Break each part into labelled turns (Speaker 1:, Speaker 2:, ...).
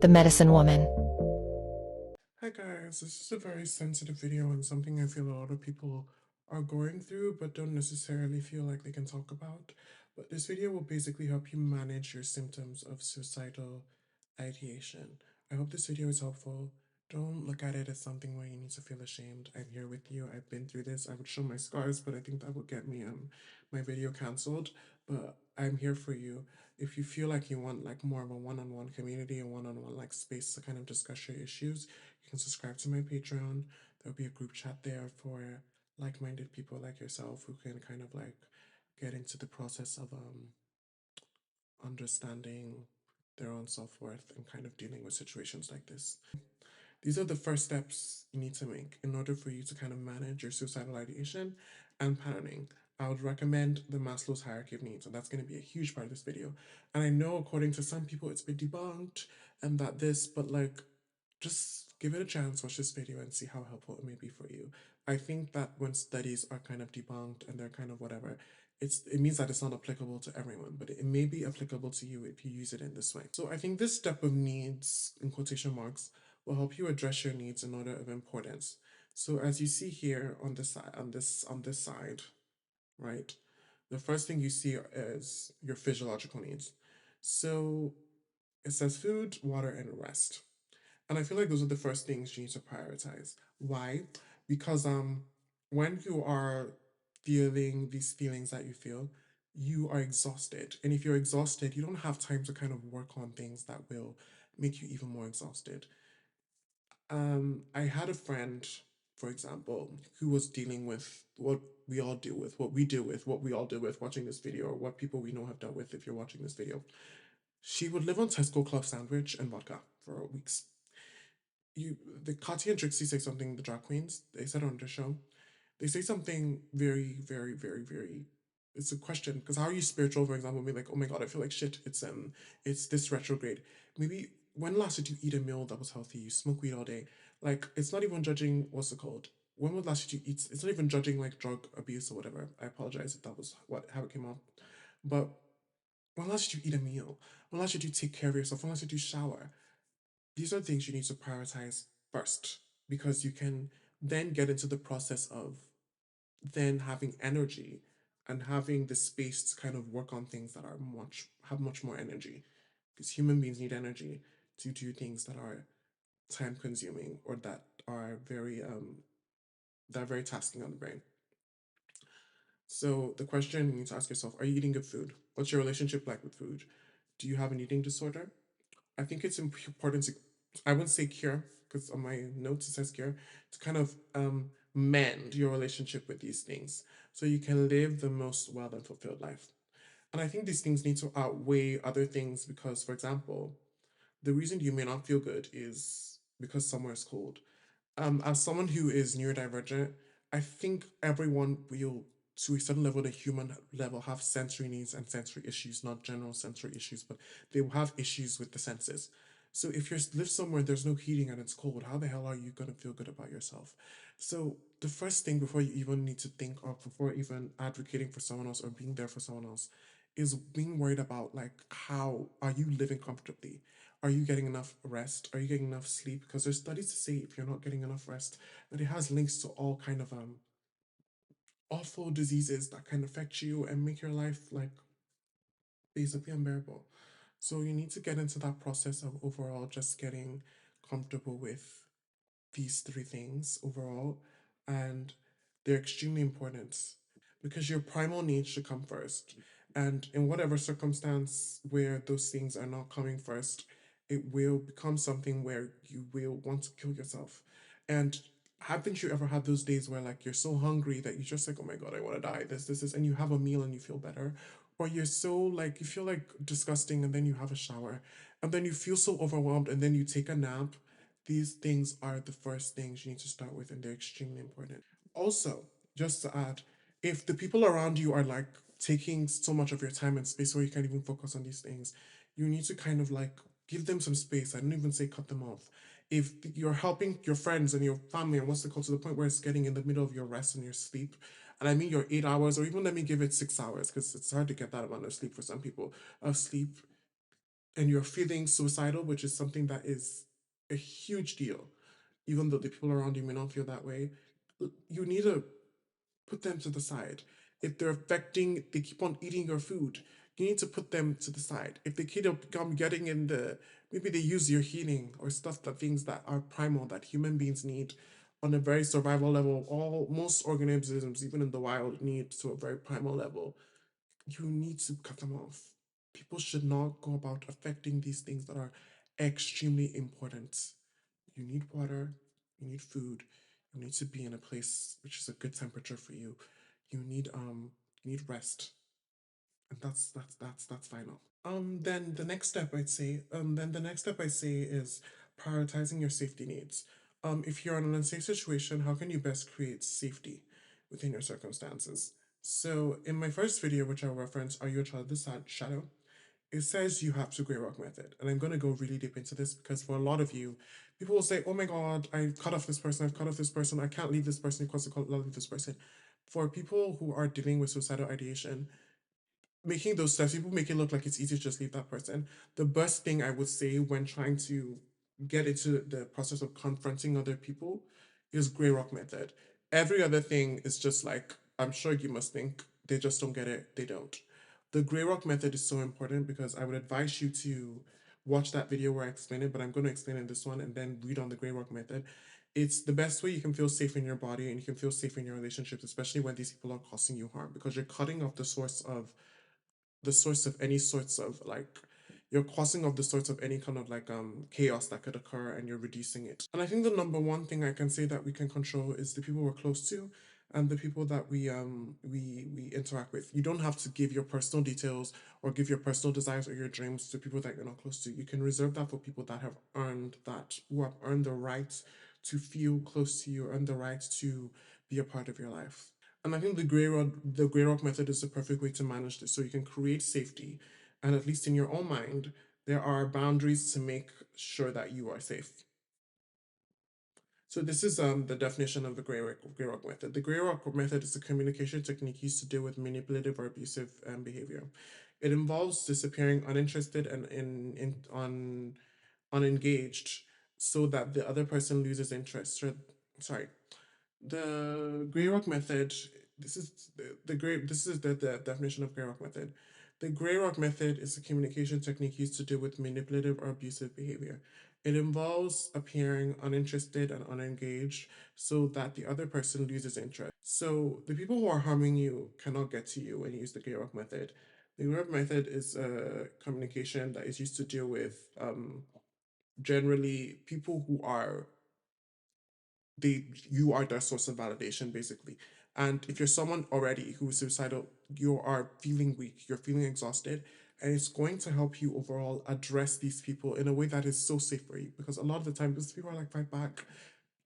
Speaker 1: the medicine woman.
Speaker 2: Hi guys, this is a very sensitive video and something I feel a lot of people are going through but don't necessarily feel like they can talk about. But this video will basically help you manage your symptoms of suicidal ideation. I hope this video is helpful. Don't look at it as something where you need to feel ashamed. I'm here with you. I've been through this. I would show my scars, but I think that would get me my video cancelled. But I'm here for you. If you feel like you want like more of a one-on-one community, a one-on-one like space to kind of discuss your issues, you can subscribe to my Patreon. There'll be a group chat there for like-minded people like yourself who can kind of like get into the process of understanding their own self-worth and kind of dealing with situations like this. These are the first steps you need to make in order for you to kind of manage your suicidal ideation and patterning. I would recommend the Maslow's hierarchy of needs, and that's going to be a huge part of this video. And I know according to some people it's been debunked and that this, but like just give it a chance, watch this video and see how helpful it may be for you. I think that when studies are kind of debunked and they're kind of whatever, it means that it's not applicable to everyone, but it may be applicable to you if you use it in this way. So I think this step of needs, in quotation marks, will help you address your needs in order of importance. So as you see here on this side, on this side, right? The first thing you see is your physiological needs. So it says food, water, and rest. And I feel like those are the first things you need to prioritize. Why? Because when you are feeling these feelings that you feel, you are exhausted. And if you're exhausted, you don't have time to kind of work on things that will make you even more exhausted. I had a friend, for example, who was dealing with what we all deal with, what we deal with, what we all deal with watching this video, or what people we know have dealt with if you're watching this video. She would live on Tesco club sandwich and vodka for weeks. The Katia and Trixie say something, the drag queens, they said on the show. They say something very, very, very, very, it's a question, because how are you spiritual, for example, be like, oh my god, I feel like shit, it's this retrograde. Maybe when last did you eat a meal that was healthy? You smoke weed all day. Like, it's not even judging what's it called. When was last did you eat? It's not even judging like drug abuse or whatever. I apologize if that was how it came out. But when last did you eat a meal? When last did you take care of yourself? When last did you shower? These are things you need to prioritize first, because you can then get into the process of then having energy and having the space to kind of work on things that are much more energy, because human beings need energy to do things that are time consuming or that are very tasking on the brain. So the question you need to ask yourself: are you eating good food? What's your relationship like with food? Do you have an eating disorder? I think it's important to, I wouldn't say cure, because on my notes it says cure, to kind of mend your relationship with these things so you can live the most well and fulfilled life. And I think these things need to outweigh other things because, for example, the reason you may not feel good is because somewhere is cold. As someone who is neurodivergent, I think everyone will, to a certain level, the human level, have sensory needs and sensory issues, not general sensory issues, but they will have issues with the senses. So if you live somewhere there's no heating and it's cold, how the hell are you gonna feel good about yourself? So the first thing before you even need to think or before even advocating for someone else or being there for someone else is being worried about like how are you living comfortably? Are you getting enough rest? Are you getting enough sleep? Because there's studies to say if you're not getting enough rest, that it has links to all kind of awful diseases that can affect you and make your life like basically unbearable. So you need to get into that process of overall just getting comfortable with these three things overall, and they're extremely important because your primal needs should come first. And in whatever circumstance where those things are not coming first, it will become something where you will want to kill yourself. And haven't you ever had those days where like you're so hungry that you just like, oh my god, I want to die, this, and you have a meal and you feel better? Or you're so like, you feel like disgusting and then you have a shower and then you feel so overwhelmed and then you take a nap. These things are the first things you need to start with, and they're extremely important. Also, just to add, if the people around you are like taking so much of your time and space where you can't even focus on these things, you need to kind of like give them some space. I don't even say cut them off. If you're helping your friends and your family and what's it called to the point where it's getting in the middle of your rest and your sleep, and I mean your 8 hours, or even let me give it 6 hours, because it's hard to get that amount of sleep for some people, of sleep, and you're feeling suicidal, which is something that is a huge deal, even though the people around you may not feel that way, you need to put them to the side. If they're affecting, they keep on eating your food, you need to put them to the side. If they keep on getting in the, maybe they use your healing or stuff, that things that are primal that human beings need on a very survival level, all most organisms, even in the wild, need to a very primal level. You need to cut them off. People should not go about affecting these things that are extremely important. You need water, you need food, you need to be in a place which is a good temperature for you. You need rest. And that's final. Then the next step I'd say is prioritizing your safety needs. If you're in an unsafe situation, how can you best create safety within your circumstances? So in my first video, which I'll reference, Are You a Child of the Shadow? It says you have to gray rock method. And I'm going to go really deep into this because for a lot of you, people will say, oh my God, I've cut off this person, I've cut off this person, I can't leave this person because I can't leave this person. For people who are dealing with suicidal ideation, making those steps, people make it look like it's easy to just leave that person. The best thing I would say when trying to get into the process of confronting other people is gray rock method. Every other thing is just like, I'm sure you must think they just don't get it. They don't. The gray rock method is so important because I would advise you to watch that video where I explain it, but I'm going to explain it this one and then read on the gray rock method. It's the best way you can feel safe in your body and you can feel safe in your relationships, especially when these people are causing you harm, because you're cutting off the source of any sorts of like, you're causing of the sorts of any kind of like chaos that could occur, and you're reducing it. And I think the number one thing I can say that we can control is the people we're close to and the people that we interact with. You don't have to give your personal details or give your personal desires or your dreams to people that you're not close to. You can reserve that for people that have earned that, who have earned the right to feel close to you, earned the right to be a part of your life. And I think the gray rock method is the perfect way to manage this. So you can create safety, and at least in your own mind, there are boundaries to make sure that you are safe. So this is the definition of the gray rock method. The gray rock method is a communication technique used to deal with manipulative or abusive behavior. It involves disappearing uninterested and unengaged so that the other person loses interest. Sorry, the gray rock method, this is the definition of gray rock method. The gray rock method is a communication technique used to deal with manipulative or abusive behavior. It involves appearing uninterested and unengaged so that the other person loses interest. So the people who are harming you cannot get to you when you use the gray rock method. The gray rock method is a communication that is used to deal with generally people who are, you are their source of validation basically. And if you're someone already who's suicidal, you are feeling weak, you're feeling exhausted, and it's going to help you overall address these people in a way that is so safe for you, because a lot of the time these people are like, fight back.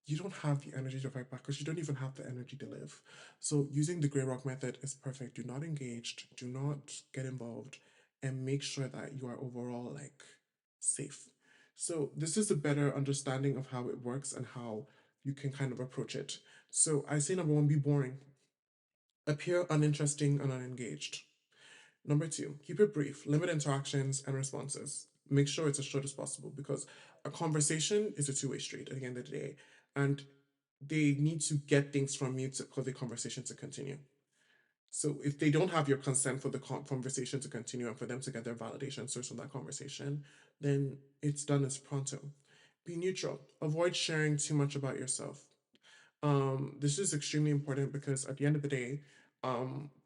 Speaker 2: You don't have the energy to fight back because you don't even have the energy to live. So using the gray rock method is perfect. Do not engage, do not get involved, and make sure that you are overall like safe. So this is a better understanding of how it works and how you can kind of approach it. So I say number one, be boring. Appear uninteresting and unengaged. Number two, keep it brief. Limit interactions and responses. Make sure it's as short as possible, because a conversation is a two-way street at the end of the day. And they need to get things from you for the conversation to continue. So if they don't have your consent for the conversation to continue and for them to get their validation source from that conversation, then it's done as pronto. Be neutral. Avoid sharing too much about yourself. This is extremely important because at the end of the day,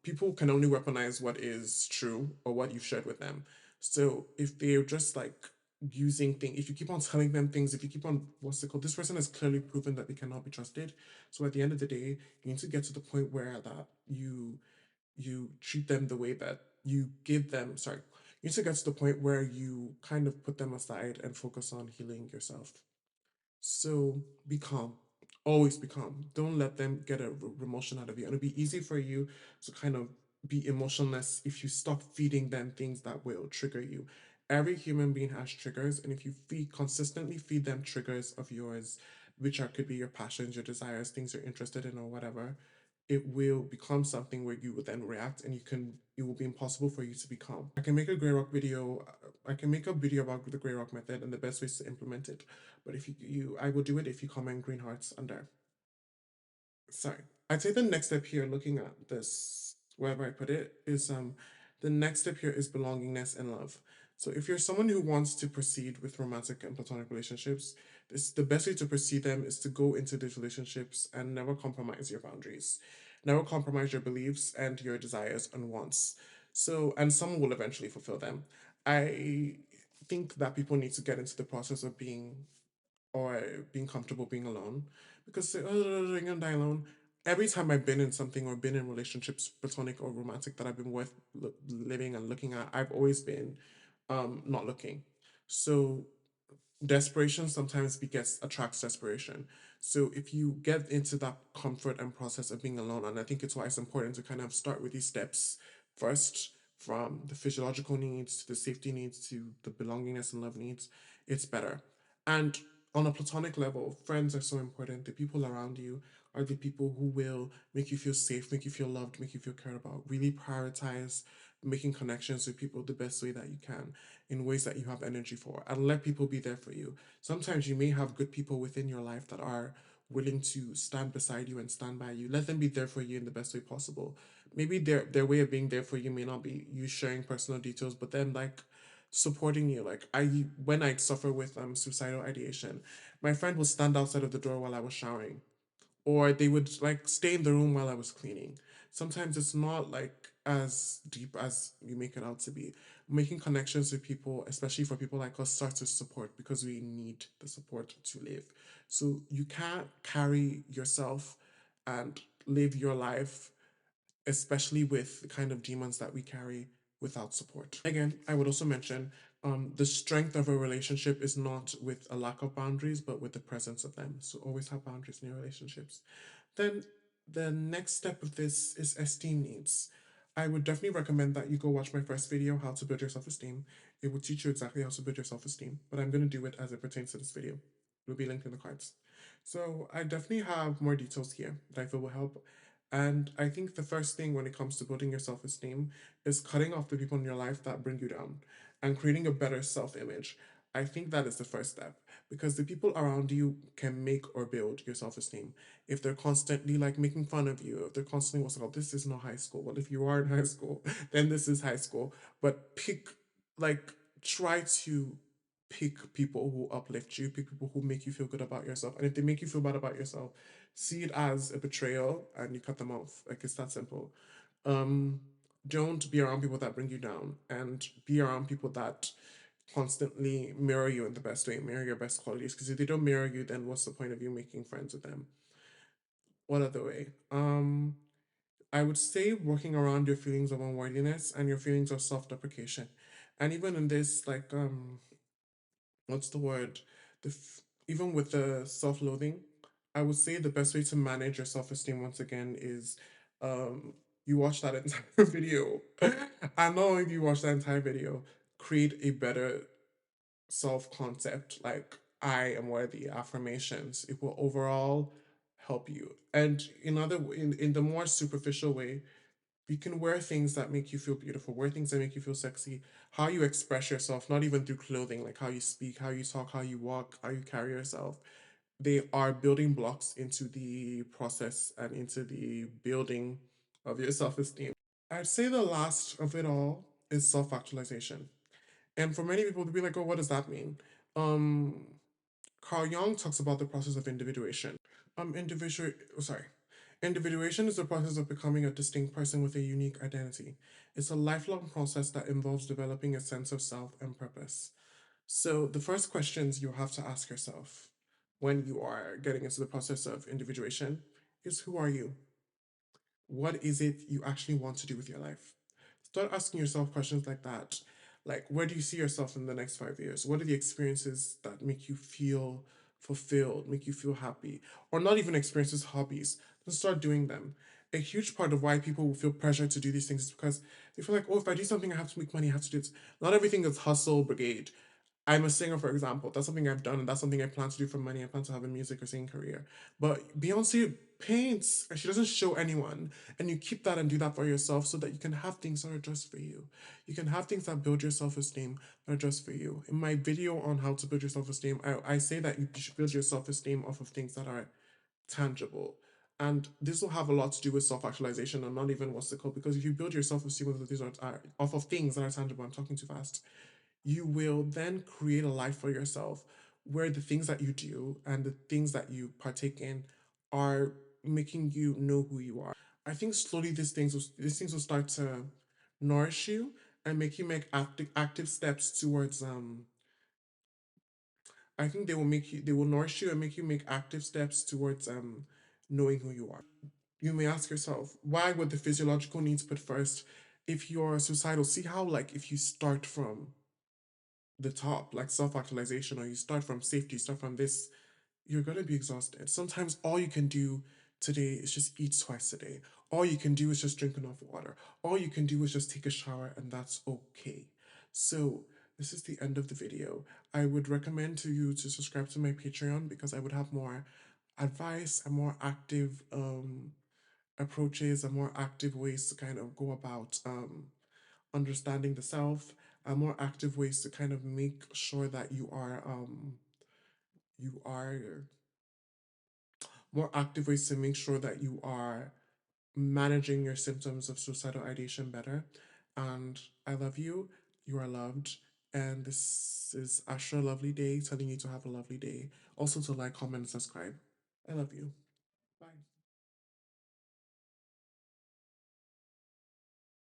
Speaker 2: people can only weaponize what is true or what you've shared with them. So if they're just like using things, if you keep on telling them things, if you keep on, what's it called? This person has clearly proven that they cannot be trusted. So at the end of the day, you need to get to the point where that you treat them the way that you give them. Sorry, you need to get to the point where you kind of put them aside and focus on healing yourself. So be calm. Always be calm. Don't let them get a emotion out of you. And it'll be easy for you to kind of be emotionless if you stop feeding them things that will trigger you. Every human being has triggers, and if you consistently feed them triggers of yours, which could be your passions, your desires, things you're interested in, or whatever, it will become something where you will then react, and it will be impossible for you to be calm. I can make a gray rock video I can make a video about the Grey Rock method and the best ways to implement it. But if you I will do it if you comment green hearts under. Sorry. I'd say the next step here, looking at this, wherever I put it, is the next step here is belongingness and love. So if you're someone who wants to proceed with romantic and platonic relationships, this the best way to proceed them is to go into these relationships and never compromise your boundaries. Never compromise your beliefs and your desires and wants. So and some will eventually fulfill them. I think that people need to get into the process of being comfortable being alone because you're gonna die alone. Every time I've been in something or been in relationships, platonic or romantic, that I've been worth living and looking at, I've always been not looking. So desperation sometimes begets attracts desperation. So if you get into that comfort and process of being alone, and I think it's why it's important to kind of start with these steps first, from the physiological needs to the safety needs to the belongingness and love needs, it's better. And on a platonic level, friends are so important. The people around you are the people who will make you feel safe, make you feel loved, make you feel cared about. Really prioritize making connections with people the best way that you can in ways that you have energy for, and let people be there for you. Sometimes you may have good people within your life that are willing to stand beside you and stand by you. Let them be there for you in the best way possible. Maybe their way of being there for you may not be you sharing personal details, but then like supporting you. Like when I suffer with suicidal ideation, my friend would stand outside of the door while I was showering, or they would like stay in the room while I was cleaning. Sometimes it's not like as deep as you make it out to be. Making connections with people, especially for people like us, starts with support because we need the support to live. So you can't carry yourself and live your life, especially with the kind of demons that we carry, without support. Again, I would also mention the strength of a relationship is not with a lack of boundaries, but with the presence of them. So always have boundaries in your relationships. Then the next step of this is esteem needs. I would definitely recommend that you go watch my first video, How to Build Your Self-Esteem. It will teach you exactly how to build your self-esteem, but I'm going to do it as it pertains to this video. It will be linked in the cards. So I definitely have more details here that I feel will help. And I think the first thing when it comes to building your self-esteem is cutting off the people in your life that bring you down and creating a better self-image. I think that is the first step, because the people around you can make or build your self-esteem. If they're constantly like making fun of you, if they're constantly what's called, this is not high school. Well, if you are in high school, then this is high school. But like, try to pick people who uplift you, pick people who make you feel good about yourself. And if they make you feel bad about yourself, see it as a betrayal and you cut them off. Like, it's that simple. Um, don't be around people that bring you down, and be around people that constantly mirror you in the best way, mirror your best qualities. Because if they don't mirror you, then what's the point of you making friends with them? What other way? I would say working around your feelings of unworthiness and your feelings of self-deprecation. And even in this, like, what's the word? Even with the self-loathing, I would say the best way to manage your self-esteem once again is, um, you watch that entire video. And not only do you watch that entire video, create a better self-concept. Like, I am worthy, affirmations. It will overall help you. And in the more superficial way, you can wear things that make you feel beautiful, wear things that make you feel sexy. How you express yourself, not even through clothing, like how you speak, how you talk, how you walk, how you carry yourself. They are building blocks into the process and into the building of your self-esteem. I'd say the last of it all is self-actualization. And for many people to be like, oh, what does that mean? Um, Carl Jung talks about the process of individuation. Individual, sorry. Individuation is the process of becoming a distinct person with a unique identity. It's a lifelong process that involves developing a sense of self and purpose. So the first questions you have to ask yourself when you are getting into the process of individuation is, who are you? What is it you actually want to do with your life? Start asking yourself questions like that. Like, where do you see yourself in the next 5 years? What are the experiences that make you feel fulfilled, make you feel happy? Or not even experiences, hobbies. Just start doing them. A huge part of why people will feel pressure to do these things is because they feel like, oh, if I do something, I have to make money, I have to do it. Not everything is hustle brigade. I'm a singer, for example. That's something I've done, and that's something I plan to do for money. I plan to have a music or singing career. But Beyonce paints, and she doesn't show anyone. And you keep that and do that for yourself so that you can have things that are just for you. You can have things that build your self esteem that are just for you. In my video on how to build your self esteem, I say that you should build your self esteem off of things that are tangible. And this will have a lot to do with self-actualization and not even what's it called. Because if you build your self-esteem off of things that are tangible, I'm talking too fast, you will then create a life for yourself where the things that you do and the things that you partake in are making you know who you are. I think slowly these things will start to nourish you and make you make active steps towards I think they will nourish you and make you make active steps towards knowing who you are. You may ask yourself, why would the physiological needs put first if you're suicidal? See how, like, if you start from the top, like self-actualization, or you start from safety, you start from this, you're gonna be exhausted. Sometimes all you can do today is just eat twice a day. All you can do is just drink enough water. All you can do is just take a shower, and that's okay. So this is the end of the video. I would recommend to you to subscribe to my Patreon because I would have more advice and more active approaches and more active ways to kind of go about understanding the self, and more active ways to kind of make sure that you are more active ways to make sure that you are managing your symptoms of suicidal ideation better. And I love you. You are loved. And this is Asha Lovely Day telling you to have a lovely day. Also to like, comment, and subscribe. I love you. Bye.